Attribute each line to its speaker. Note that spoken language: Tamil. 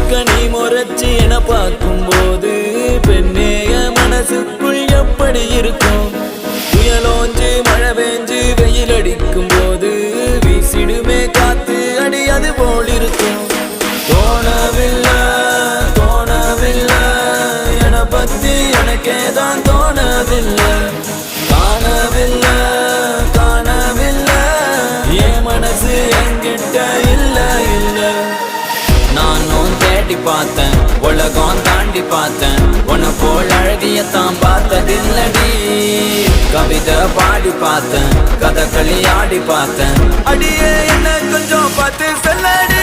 Speaker 1: முழுக்க நீ முறைச்சி என பார்க்கும் போது பெண்ணேய மனசுக்குள் எப்படி இருக்கும்? புயலோஞ்சு மழை பெஞ்சு வெயில் அடிக்கும் போது வீசிடுமே காத்து அடி அது போல் இருக்கும். தோணவில்லை தோணவில்லை என பத்தி எனக்கேதான் தோணவில்லை. காணவில்லை காணவில்லை என் மனசு என்கிட்ட இல்ல இல்ல. நானும் தேடி பார்த்தேன் உலகம் தாண்டி பார்த்தேன் உன்னை போல் அழகியத்தான் பார்த்ததில்லடி. கவிதை பாடி பார்த்தேன் கதகளி ஆடி பார்த்தேன் அடியே என்ன கொஞ்சம் பார்த்து சொல்லடி.